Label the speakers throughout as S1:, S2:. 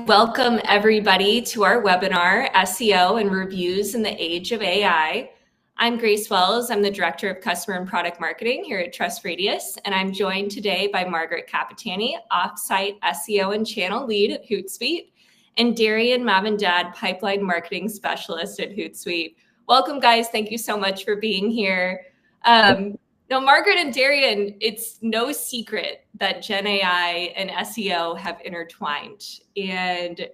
S1: Welcome, everybody, to our webinar, SEO and Reviews in the Age of AI. I'm Grace Wells. I'm the Director of Customer and Product Marketing here at Trust Radius, and I'm joined today by Margaret Capitani, Offsite SEO and Channel Lead at Hootsuite, and Darian Mavendad, Pipeline Marketing Specialist at Hootsuite. Welcome, guys. Thank you so much for being here. Now, Margaret and Darian, it's no secret that Gen AI and SEO have intertwined. And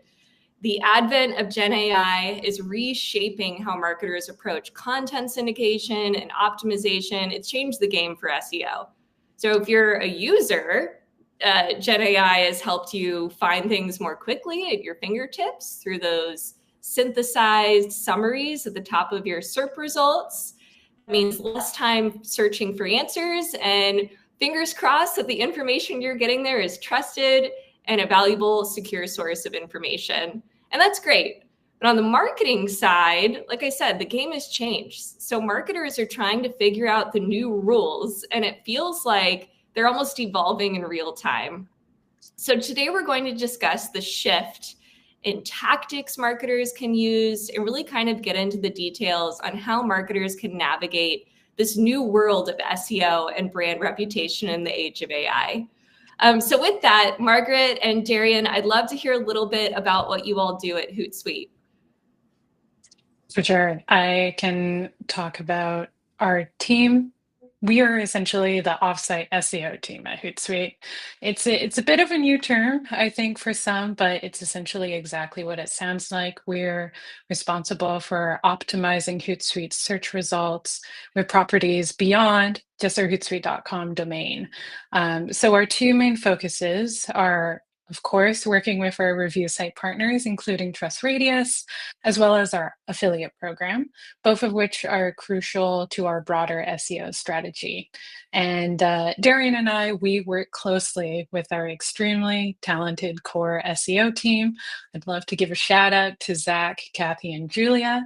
S1: the advent of Gen AI is reshaping how marketers approach content syndication and optimization. It's changed the game for SEO. So if you're a user, Gen AI has helped you find things more quickly at your fingertips through those synthesized summaries at the top of your SERP results. Means less time searching for answers, and fingers crossed that the information you're getting there is trusted and a valuable, secure source of information. And that's great. But on the marketing side, like I said, the game has changed. So marketers are trying to figure out the new rules, and it feels like they're almost evolving in real time. So today we're going to discuss the shift in tactics marketers can use and really kind of get into the details on how marketers can navigate this new world of SEO and brand reputation in the age of AI. So with that, Margaret and Darian, I'd love to hear a little bit about what you all do at Hootsuite.
S2: For sure. I can talk about our team. We are essentially the offsite SEO team at Hootsuite. It's a bit of a new term, I think, for some, but it's essentially exactly what it sounds like. We're responsible for optimizing Hootsuite's search results with properties beyond just our hootsuite.com domain. So our two main focuses are, of course, working with our review site partners, including Trust Radius, as well as our affiliate program, both of which are crucial to our broader SEO strategy. And Darian and I, we work closely with our extremely talented core SEO team. I'd love to give a shout out to Zach, Kathy, and Julia.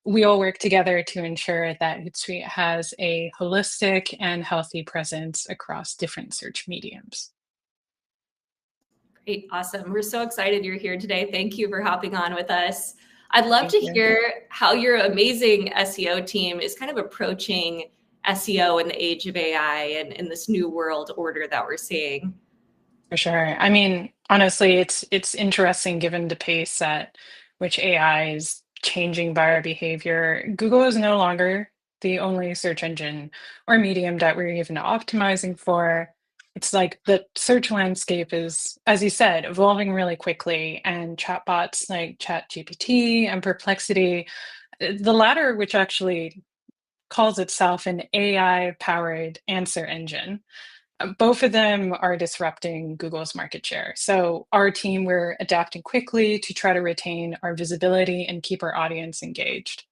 S2: We all work together to ensure that Hootsuite has a holistic and healthy presence across different search mediums.
S1: Great, awesome. We're so excited you're here today. Thank you for hopping on with us. I'd love
S2: Thank
S1: to
S2: you.
S1: hear how your amazing SEO team is kind of approaching SEO in the age of AI and in this new world order that we're seeing.
S2: For sure. I mean, honestly, it's interesting given the pace at which AI is changing buyer behavior. Google is no longer the only search engine or medium that we're even optimizing for. It's like the search landscape is, as you said, evolving really quickly, and chatbots like ChatGPT and Perplexity, the latter, which actually calls itself an AI-powered answer engine, both of them are disrupting Google's market share. So our team, we're adapting quickly to try to retain our visibility and keep our audience engaged.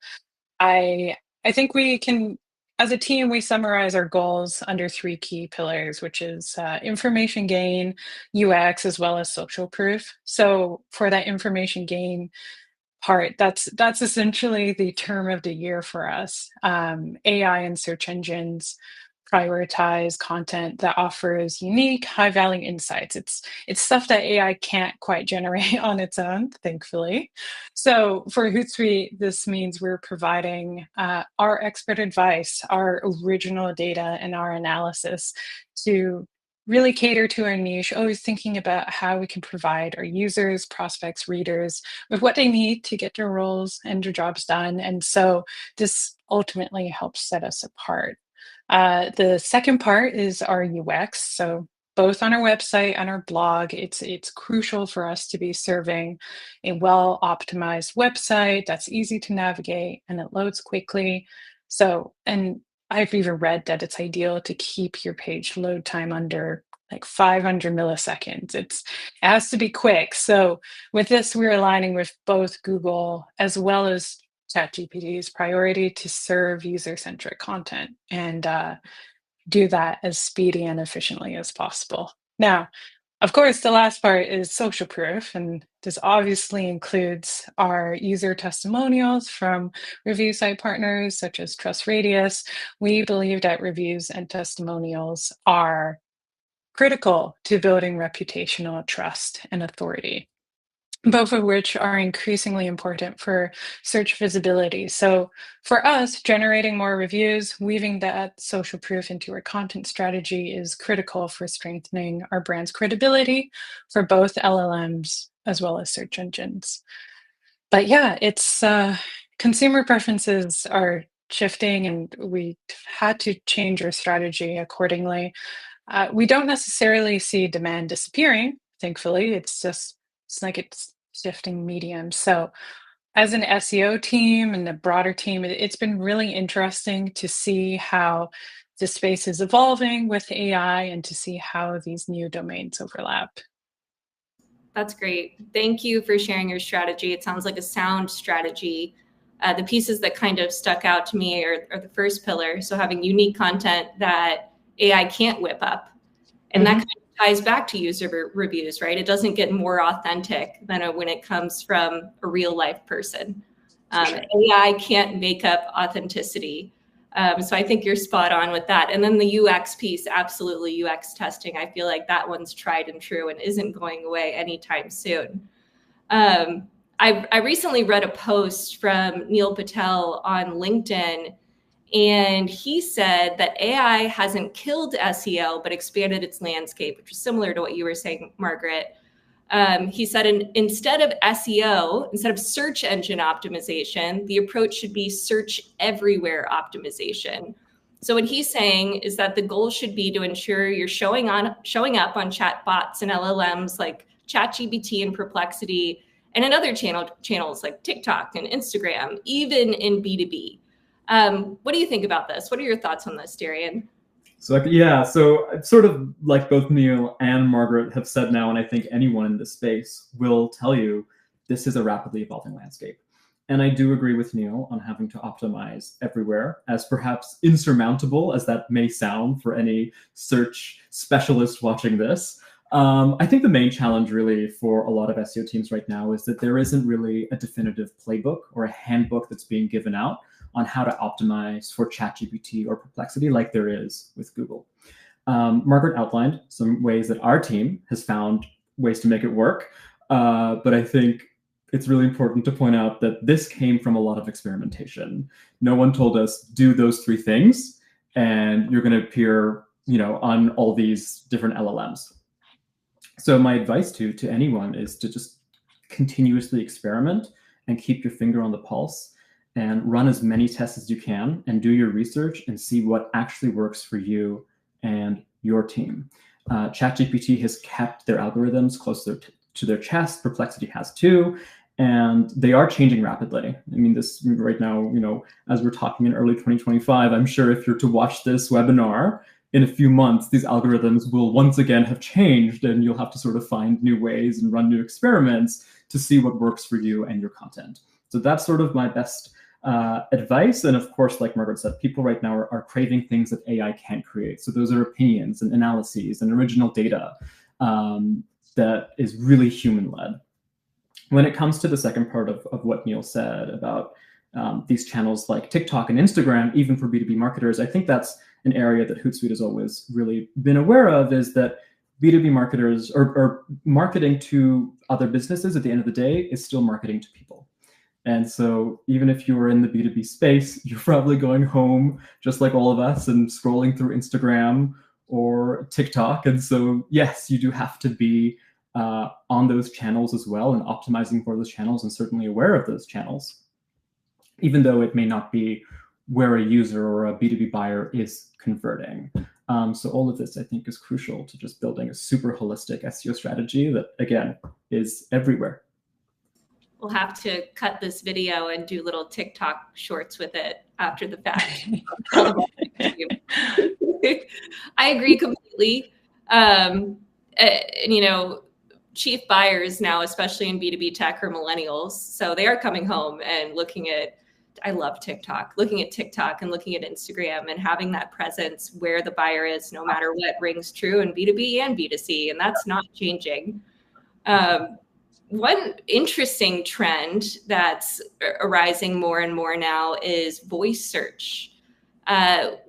S2: I I think we can, as a team, we summarize our goals under three key pillars, which is information gain, UX, as well as social proof. So for that information gain part, that's essentially the term of the year for us. AI and search engines prioritize content that offers unique, high-value insights. It's stuff that AI can't quite generate on its own, thankfully. So for Hootsuite, this means we're providing our expert advice, our original data, and our analysis to really cater to our niche, always thinking about how we can provide our users, prospects, readers with what they need to get their roles and their jobs done. And so this ultimately helps set us apart. The second part is our UX. So both on our website and our blog, it's crucial for us to be serving a well optimized website that's easy to navigate and it loads quickly. So, and I've even read that it's ideal to keep your page load time under like 500 milliseconds. It has to be quick. So with this, we're aligning with both Google as well as ChatGPT's priority to serve user-centric content and do that as speedy and efficiently as possible. Now, of course, the last part is social proof, and this obviously includes our user testimonials from review site partners such as Trust Radius. We believe that reviews and testimonials are critical to building reputational trust and authority. both of which are increasingly important for search visibility. So for us, generating more reviews, weaving that social proof into our content strategy is critical for strengthening our brand's credibility for both LLMs as well as search engines. But yeah, it's consumer preferences are shifting, and we had to change our strategy accordingly. We don't necessarily see demand disappearing, thankfully. It's like it's shifting medium. So, as an SEO team and a broader team, it's been really interesting to see how the space is evolving with AI and to see how these new domains overlap.
S1: That's great. Thank you for sharing your strategy. It sounds like a sound strategy. The pieces that kind of stuck out to me are the first pillar. So having unique content that AI can't whip up. And that kind of ties back to user reviews, right? It doesn't get more authentic than when it comes from a real life person.
S2: Sure.
S1: AI can't make up authenticity. So I think you're spot on with that. And then the UX piece, absolutely UX testing. I feel like that one's tried and true and isn't going away anytime soon. I recently read a post from Neil Patel on LinkedIn, and he said that AI hasn't killed SEO, but expanded its landscape, which is similar to what you were saying, Margaret. He said instead of SEO, instead of search engine optimization, the approach should be search everywhere optimization. So what he's saying is that the goal should be to ensure you're showing up on chat bots and LLMs like ChatGPT and Perplexity, and in other channels like TikTok and Instagram, even in B2B. What do you think about this? What are your thoughts on this, Darian?
S3: So yeah, so sort of like both Neil and Margaret have said now, and I think anyone in this space will tell you, this is a rapidly evolving landscape. And I do agree with Neil on having to optimize everywhere, as perhaps insurmountable as that may sound for any search specialist watching this. I think the main challenge really for a lot of SEO teams right now is that there isn't really a definitive playbook or a handbook that's being given out on how to optimize for ChatGPT or Perplexity like there is with Google. Margaret outlined some ways that our team has found ways to make it work, but I think it's really important to point out that this came from a lot of experimentation. No one told us, do those three things, and you're going to appear, on all these different LLMs. So my advice to anyone is to just continuously experiment and keep your finger on the pulse and run as many tests as you can and do your research and see what actually works for you and your team. ChatGPT has kept their algorithms close to their chest. Perplexity has too. And they are changing rapidly. I mean, this right now, as we're talking in early 2025, I'm sure if you're to watch this webinar in a few months, these algorithms will once again have changed, and you'll have to sort of find new ways and run new experiments to see what works for you and your content. So that's sort of my best advice. And of course, like Margaret said, people right now are craving things that AI can't create. So those are opinions and analyses and original data that is really human-led. When it comes to the second part of what Neil said about these channels like TikTok and Instagram, even for B2B marketers, I think that's an area that Hootsuite has always really been aware of, is that B2B marketers or marketing to other businesses at the end of the day is still marketing to people. And so even if you are in the B2B space, you're probably going home just like all of us and scrolling through Instagram or TikTok. And so, yes, you do have to be on those channels as well and optimizing for those channels and certainly aware of those channels, even though it may not be where a user or a B2B buyer is converting. So all of this, I think, is crucial to just building a super holistic SEO strategy that, again, is everywhere.
S1: We'll have to cut this video and do little TikTok shorts with it after the fact. I agree completely. And, chief buyers now, especially in B2B tech, are millennials. So they are coming home and looking at, I love TikTok, looking at TikTok and looking at Instagram and having that presence where the buyer is, no matter what, rings true in B2B and B2C. And that's not changing. One interesting trend that's arising more and more now is voice search.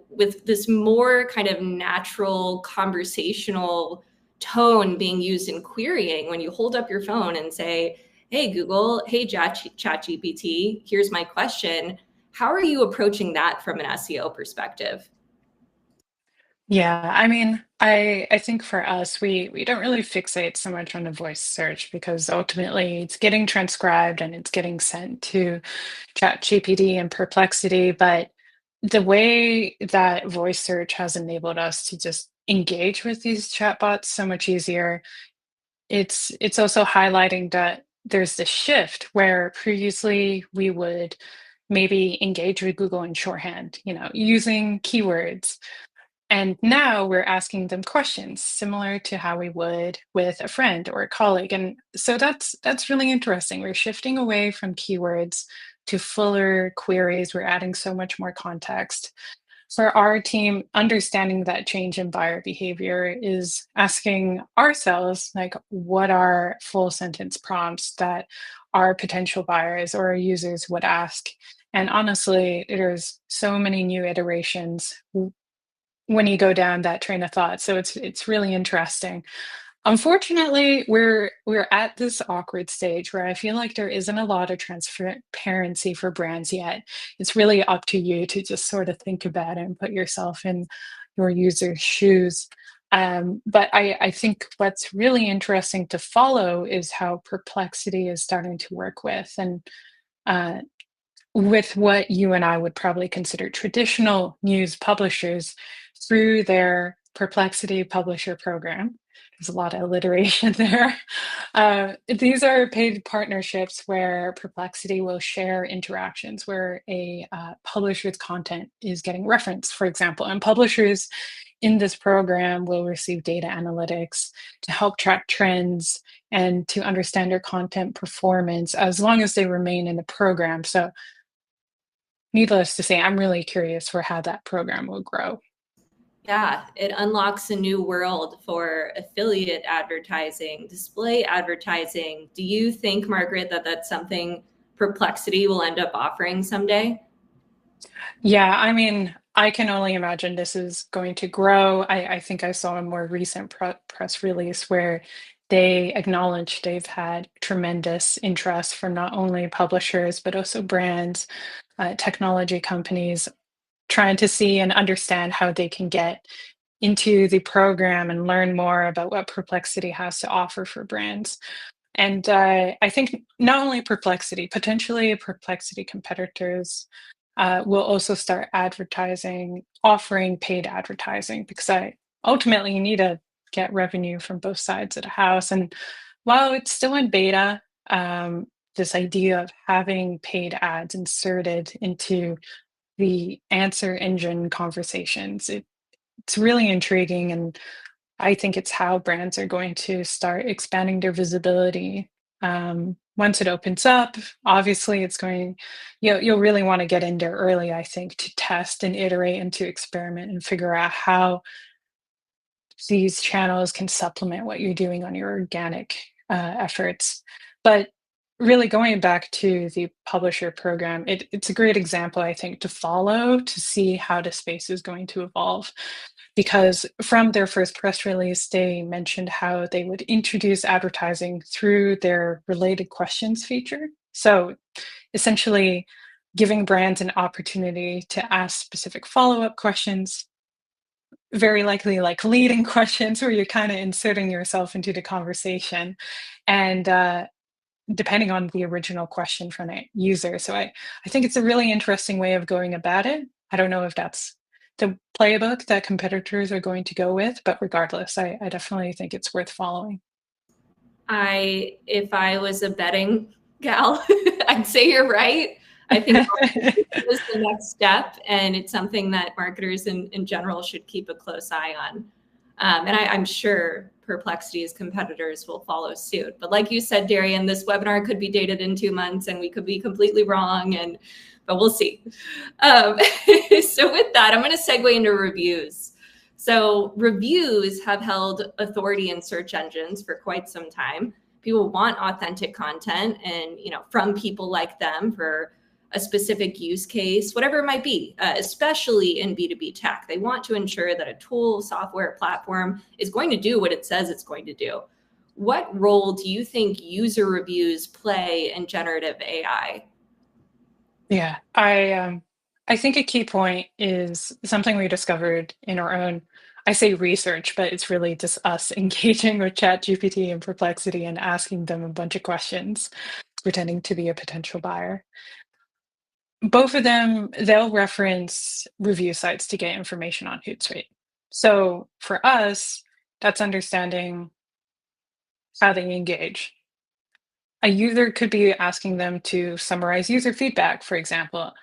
S1: With this more kind of natural conversational tone being used in querying, when you hold up your phone and say, hey, Google, hey, ChatGPT, here's my question. How are you approaching that from an SEO perspective?
S2: Yeah, I mean, I think for us, we don't really fixate so much on a voice search because ultimately it's getting transcribed and it's getting sent to ChatGPT and Perplexity. But the way that voice search has enabled us to just engage with these chatbots so much easier, it's also highlighting that there's this shift where previously we would maybe engage with Google in shorthand, using keywords, and now we're asking them questions similar to how we would with a friend or a colleague. And so that's really interesting. We're shifting away from keywords to fuller queries. We're adding so much more context. For our team, understanding that change in buyer behavior is asking ourselves, like, what are full sentence prompts that our potential buyers or our users would ask? And honestly, there's so many new iterations when you go down that train of thought. So it's really interesting. Unfortunately, we're at this awkward stage where I feel like there isn't a lot of transparency for brands yet. It's really up to you to just sort of think about it and put yourself in your user's shoes. But I think what's really interesting to follow is how Perplexity is starting to work uh, with what you and I would probably consider traditional news publishers through their Perplexity Publisher Program. There's a lot of alliteration there. These are paid partnerships where Perplexity will share interactions where a publisher's content is getting referenced, for example. And publishers in this program will receive data analytics to help track trends and to understand their content performance as long as they remain in the program. So needless to say, I'm really curious for how that program will grow.
S1: Yeah, it unlocks a new world for affiliate advertising, display advertising. Do you think, Margaret, that that's something Perplexity will end up offering someday?
S2: Yeah, I mean, I can only imagine this is going to grow. I think I saw a more recent press release where they acknowledged they've had tremendous interest from not only publishers, but also brands, technology companies, trying to see and understand how they can get into the program and learn more about what Perplexity has to offer for brands. And I think not only Perplexity, potentially Perplexity competitors will also start advertising, offering paid advertising, because I ultimately need to get revenue from both sides of the house. And while it's still in beta, this idea of having paid ads inserted into the answer engine conversations, it's really intriguing. And I think it's how brands are going to start expanding their visibility. Once it opens up, obviously it's going, you'll really want to get in there early, I think, to test and iterate and to experiment and figure out how these channels can supplement what you're doing on your organic efforts. But really going back to the publisher program, it's a great example, I think, to follow to see how the space is going to evolve. Because from their first press release, they mentioned how they would introduce advertising through their related questions feature. So essentially, giving brands an opportunity to ask specific follow-up questions, very likely like leading questions where you're kind of inserting yourself into the conversation. And depending on the original question from a user. So I think it's a really interesting way of going about it. I don't know if that's the playbook that competitors are going to go with, but regardless, I definitely think it's worth following.
S1: If I was a betting gal, I'd say you're right. I think this is the next step, and it's something that marketers in general should keep a close eye on. And I'm sure Perplexity's competitors will follow suit. But like you said, Darian, this webinar could be dated in 2 months, and we could be completely wrong. But we'll see. So with that, I'm going to segue into reviews. So reviews have held authority in search engines for quite some time. People want authentic content, and from people like them for a specific use case, whatever it might be, especially in B2B tech. They want to ensure that a tool, software, platform is going to do what it says it's going to do. what role do you think user reviews play in generative AI?
S2: Yeah, I think a key point is something we discovered in our own, I say research, but it's really just us engaging with ChatGPT and Perplexity and asking them a bunch of questions, pretending to be a potential buyer. Both of them, they'll reference review sites to get information on Hootsuite. So for us, that's understanding how they engage. A user could be asking them to summarize user feedback, for example.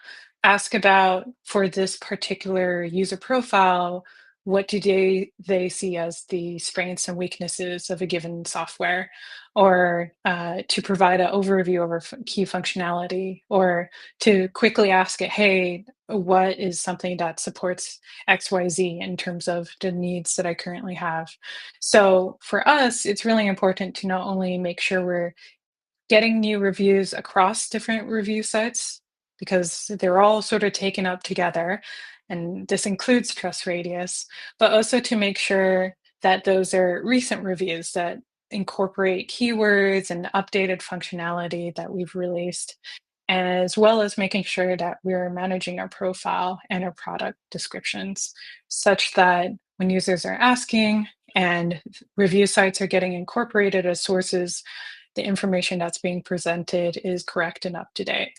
S2: Ask about, for this particular user profile, what do they see as the strengths and weaknesses of a given software? Or to provide an overview of our key functionality, or to quickly ask it, hey, what is something that supports XYZ in terms of the needs that I currently have? So for us, it's really important to not only make sure we're getting new reviews across different review sites because they're all sort of taken up together, and this includes Trust Radius, but also to make sure that those are recent reviews that incorporate keywords and updated functionality that we've released, as well as making sure that we're managing our profile and our product descriptions such that when users are asking and review sites are getting incorporated as sources, the information that's being presented is correct and up to date.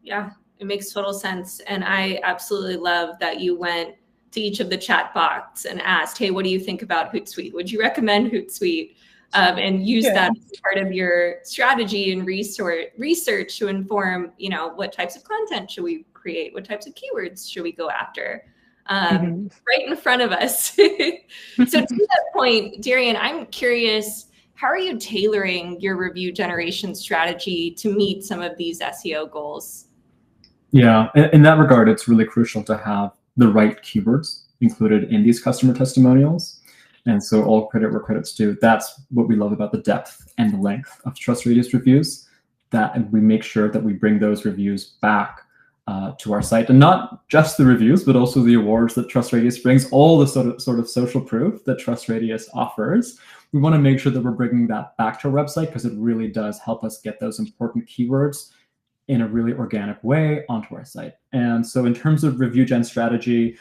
S1: Yeah, it makes total sense. And I absolutely love that you went to each of the chat bots and asked, hey, what do you think about Hootsuite? Would you recommend Hootsuite? And use that as part of your strategy and research to inform, what types of content should we create? What types of keywords should we go after? Right in front of us. So to that point, Darian, I'm curious, how are you tailoring your review generation strategy to meet some of these SEO goals?
S3: Yeah, in that regard, it's really crucial to have the right keywords included in these customer testimonials. And so all credit where credit's due. That's what we love about the depth and the length of Trust Radius reviews, that we make sure that we bring those reviews back to our site, and not just the reviews, but also the awards that Trust Radius brings, all the sort of social proof that Trust Radius offers. We want to make sure that we're bringing that back to our website because it really does help us get those important keywords in a really organic way onto our site. And so in terms of review gen strategy,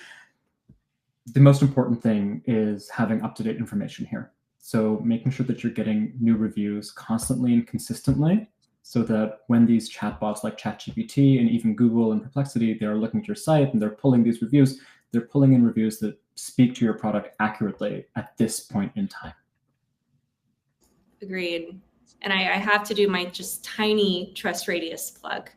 S3: the most important thing is having up-to-date information here. So making sure that you're getting new reviews constantly and consistently, so that when these chatbots like ChatGPT and even Google and Perplexity, they're looking at your site and they're pulling these reviews, they're pulling in reviews that speak to your product accurately at this point in time.
S1: Agreed. And I have to do my just tiny Trust Radius plug.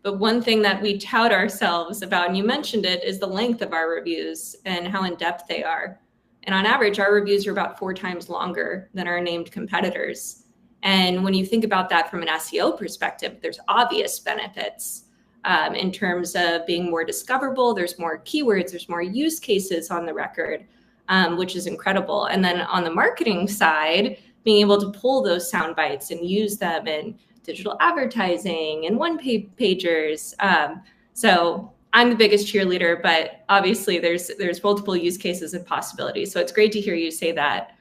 S1: But one thing that we tout ourselves about, and you mentioned it, is the length of our reviews and how in-depth they are. And on average, our reviews are about 4 times longer than our named competitors. And when you think about that from an SEO perspective, there's obvious benefits in terms of being more discoverable. There's more keywords, there's more use cases on the record, which is incredible. And then on the marketing side, being able to pull those sound bites and use them in digital advertising and one-pagers. So I'm the biggest cheerleader, but obviously there's multiple use cases and possibilities. So it's great to hear you say that.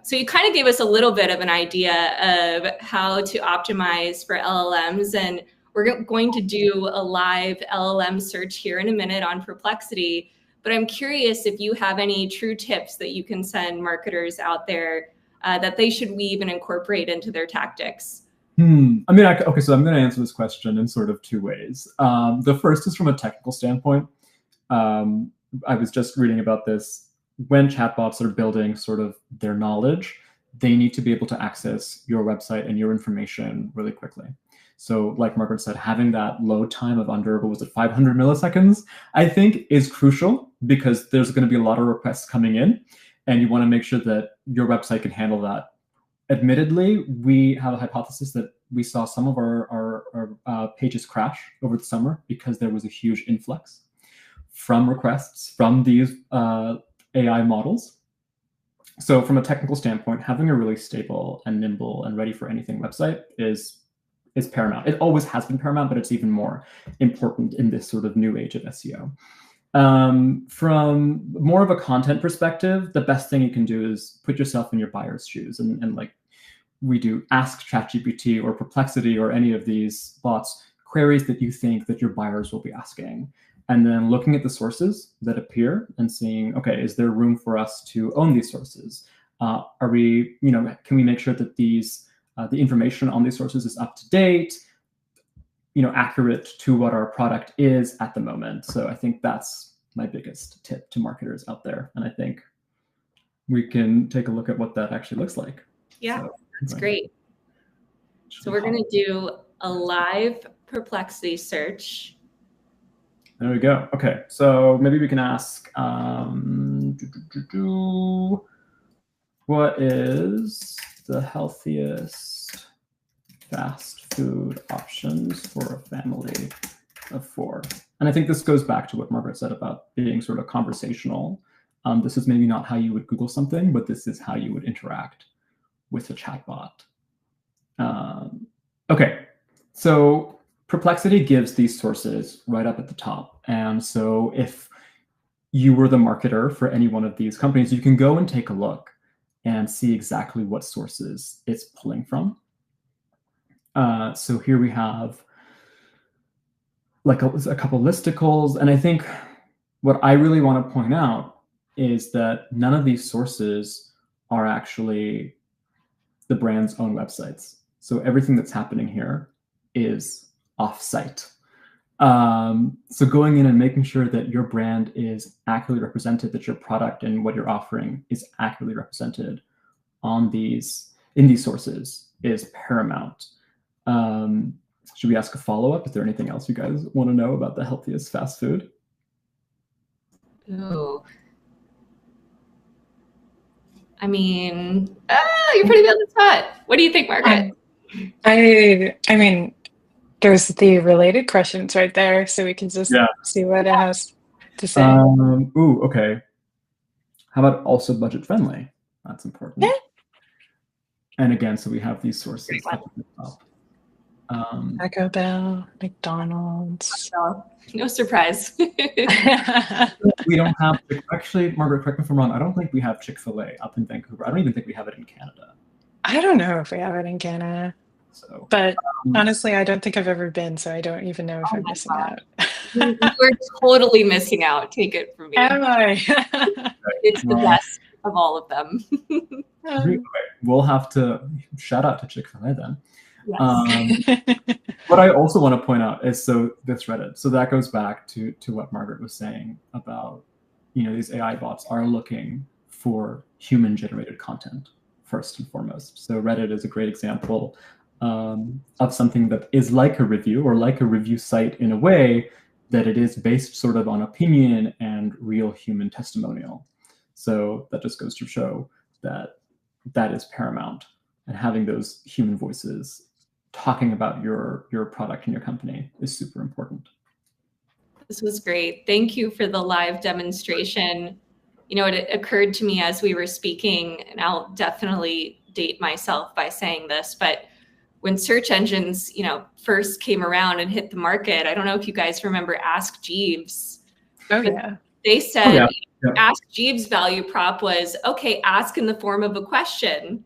S1: So you kind of gave us a little bit of an idea of how to optimize for LLMs, and we're going to do a live LLM search here in a minute on Perplexity. But I'm curious if you have any true tips that you can send marketers out there that they should weave and incorporate into their tactics.
S3: I mean, okay, so I'm going to answer this question in sort of 2 ways. The first is from a technical standpoint. I was just reading about this. When chatbots are building sort of their knowledge, they need to be able to access your website and your information really quickly. So like Margaret said, having that load time of under, what was it, 500 milliseconds, I think is crucial, because there's going to be a lot of requests coming in, and you want to make sure that your website can handle that. Admittedly, we have a hypothesis that we saw some of our pages crash over the summer because there was a huge influx from requests from these AI models. So from a technical standpoint, having a really stable and nimble and ready for anything website is paramount. It always has been paramount, but it's even more important in this sort of new age of SEO. From more of a content perspective, the best thing you can do is put yourself in your buyer's shoes, and like we do, ask ChatGPT or Perplexity or any of these bots queries that you think that your buyers will be asking, and then looking at the sources that appear and seeing, okay, is there room for us to own these sources? Are we, can we make sure that these the information on these sources is up to date, accurate to what our product is at the moment? So I think that's my biggest tip to marketers out there, and I think we can take a look at what that actually looks like.
S1: Yeah, so, that's great. So we're going to do a live Perplexity search.
S3: There we go. Okay, so maybe we can ask, what is the healthiest fast food options for a family of 4? And I think this goes back to what Margaret said about being sort of conversational. This is maybe not how you would Google something, but this is how you would interact with a chatbot. Okay, so Perplexity gives these sources right up at the top. And so if you were the marketer for any one of these companies, you can go and take a look and see exactly what sources it's pulling from. So here we have like a couple listicles. And I think what I really want to point out is that none of these sources are actually the brand's own websites. So everything that's happening here is off-site. So going in and making sure that your brand is accurately represented, that your product and what you're offering is accurately represented in these sources is paramount. Should we ask a follow-up? Is there anything else you guys want to know about the healthiest fast food?
S1: Ooh. I mean, you're putting me on the spot. What do you think, Margaret?
S2: I mean, there's the related questions right there, so we can just see what it has to say.
S3: Ooh, okay. How about also budget friendly? That's important.
S2: Yeah.
S3: And again, so we have these sources up at the top.
S2: Taco Bell, McDonald's.
S1: No surprise.
S3: We don't have, actually, Margaret, correct me if I'm wrong, I don't think we have Chick-fil-A up in Vancouver. I don't even think we have it in Canada.
S2: I don't know if we have it in Canada.
S3: So,
S2: but honestly, I don't think I've ever been, so I don't even know if I'm missing out.
S1: You're totally missing out. Take it from me.
S2: Am I?
S1: It's the best of all of them.
S3: We'll have to shout out to Chick-fil-A then.
S1: Yes.
S3: What I also want to point out is this Reddit. So that goes back to what Margaret was saying about, these AI bots are looking for human-generated content first and foremost. So Reddit is a great example of something that is like a review or like a review site in a way that it is based sort of on opinion and real human testimonial. So that just goes to show that that is paramount, and having those human voices talking about your product and your company is super important.
S1: This was great. Thank you for the live demonstration. It occurred to me as we were speaking, and I'll definitely date myself by saying this, but when search engines, first came around and hit the market, I don't know if you guys remember Ask Jeeves.
S2: Oh, yeah.
S1: They said Ask Jeeves' value prop was, okay, ask in the form of a question.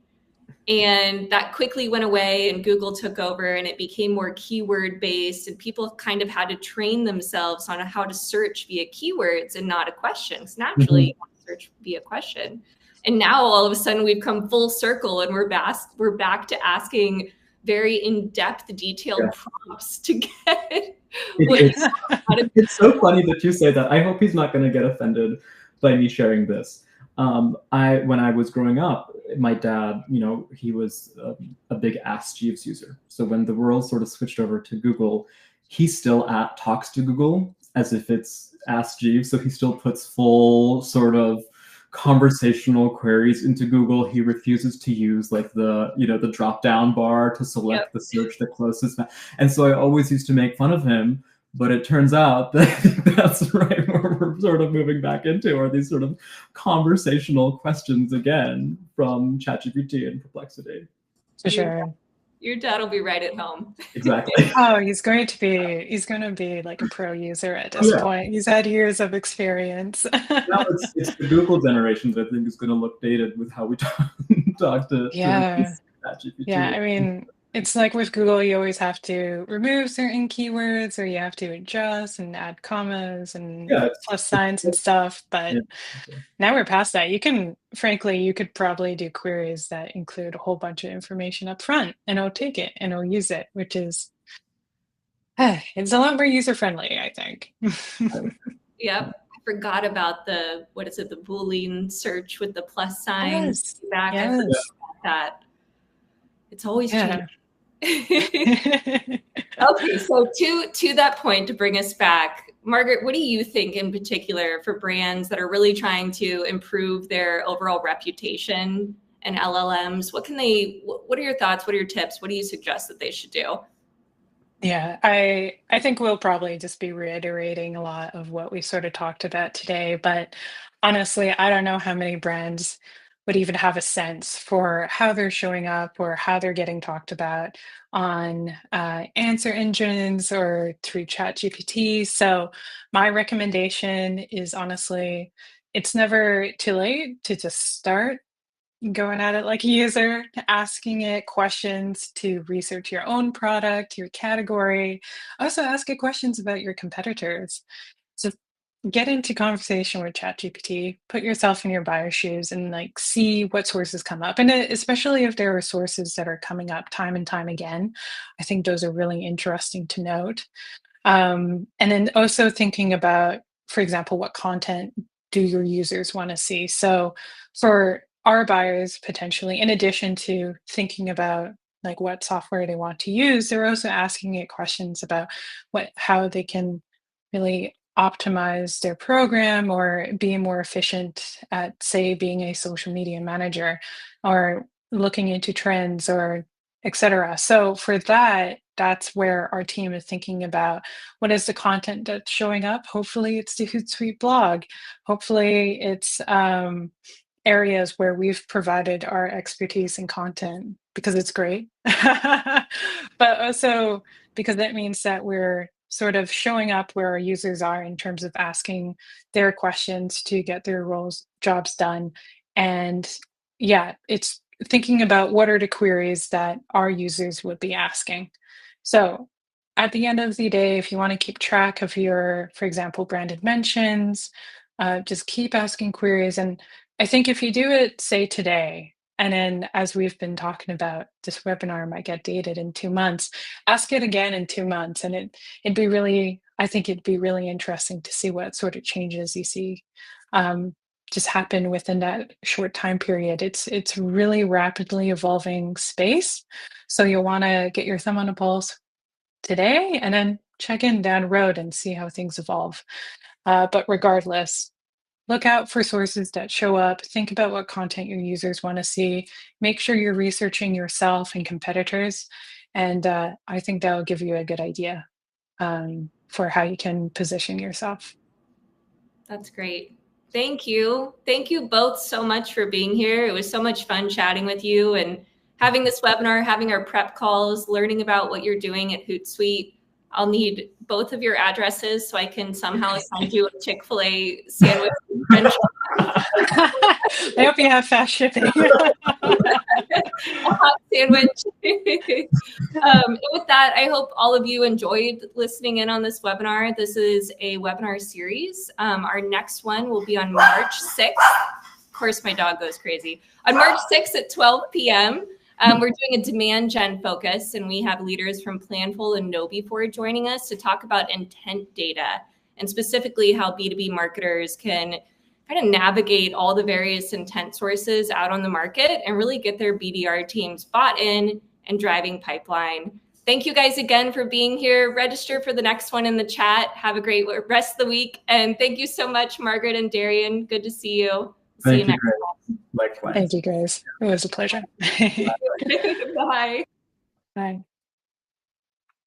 S1: And that quickly went away and Google took over and it became more keyword based, and people kind of had to train themselves on how to search via keywords and not a question. Because naturally, you want to search via question. And now all of a sudden we've come full circle and we're back to asking very in-depth, detailed prompts to get.
S3: It's so funny that you say that. I hope he's not going to get offended by me sharing this. When I was growing up, my dad, he was a big Ask Jeeves user. So when the world sort of switched over to Google, he still talks to Google as if it's Ask Jeeves. So he still puts full sort of conversational queries into Google. He refuses to use like the drop down bar to select the search the closest. And so I always used to make fun of him. But it turns out that that's right where we're sort of moving back into, are these sort of conversational questions again from ChatGPT and Perplexity.
S2: For sure.
S1: Your dad will be right at home.
S3: Exactly.
S2: Oh, he's going to be like a pro user at this point. He's had years of experience.
S3: Now it's the Google generation that I think is going to look dated with how we talk to
S2: Yeah.
S3: ChatGPT.
S2: Yeah, I mean, it's like with Google, you always have to remove certain keywords or you have to adjust and add commas and
S3: Yeah,
S2: plus signs and stuff. But
S3: yeah.
S2: now we're past that. Frankly, you could probably do queries that include a whole bunch of information up front and it'll take it and it'll use it, which is, it's a lot more user-friendly, I think.
S1: Yep. I forgot about the Boolean search with the plus signs
S2: Yes.
S1: back.
S2: Yes.
S1: I forgot about that. It's always changing. Okay, so to that point, to bring us back, Margaret, what do you think in particular for brands that are really trying to improve their overall reputation and LLMs? What are your thoughts? What are your tips? What do you suggest that they should do?
S2: Yeah, I think we'll probably just be reiterating a lot of what we sort of talked about today, but honestly, I don't know how many brands would even have a sense for how they're showing up or how they're getting talked about on answer engines or through ChatGPT. So my recommendation is honestly, it's never too late to just start going at it like a user, asking it questions to research your own product, your category. Also, ask it questions about your competitors. So get into conversation with ChatGPT, put yourself in your buyer's shoes and like see what sources come up. And especially if there are sources that are coming up time and time again, I think those are really interesting to note. And then also thinking about, for example, what content do your users want to see? So for our buyers, potentially, in addition to thinking about like what software they want to use, they're also asking it questions about how they can really optimize their program or be more efficient at, say, being a social media manager or looking into trends or etc. So for that, that's where our team is thinking about what is the content that's showing up. Hopefully, it's the Hootsuite blog. Hopefully, it's areas where we've provided our expertise and content because it's great, but also because that means that we're sort of showing up where our users are in terms of asking their questions to get their jobs done. And yeah, it's thinking about what are the queries that our users would be asking. So at the end of the day, if you want to keep track of your, for example, branded mentions, just keep asking queries. And I think if you do it, say today, and then as we've been talking about, this webinar might get dated in 2 months, ask it again in 2 months. And it'd be really, I think it'd be really interesting to see what sort of changes you see just happen within that short time period. It's really rapidly evolving space. So you'll want to get your thumb on the pulse today and then check in down the road and see how things evolve. But regardless, look out for sources that show up. Think about what content your users want to see. Make sure you're researching yourself and competitors. And I think that will give you a good idea for how you can position yourself.
S1: That's great. Thank you. Thank you both so much for being here. It was so much fun chatting with you and having this webinar, having our prep calls, learning about what you're doing at Hootsuite. I'll need both of your addresses so I can somehow send you a Chick-fil-A sandwich.
S2: I hope you have fast shipping.
S1: A hot sandwich. With that, I hope all of you enjoyed listening in on this webinar. This is a webinar series. Our next one will be on March 6th. Of course, my dog goes crazy. On March 6th at 12 p.m., we're doing a demand gen focus, and we have leaders from Planful and KnowBe4 joining us to talk about intent data and specifically how B2B marketers can kind of navigate all the various intent sources out on the market and really get their BDR teams bought in and driving pipeline. Thank you guys again for being here. Register for the next one in the chat. Have a great rest of the week. And thank you so much, Margaret and Darian. Good to see you. See you next time.
S3: Likewise.
S2: Thank you, guys. It was a pleasure.
S1: Bye.
S2: Bye.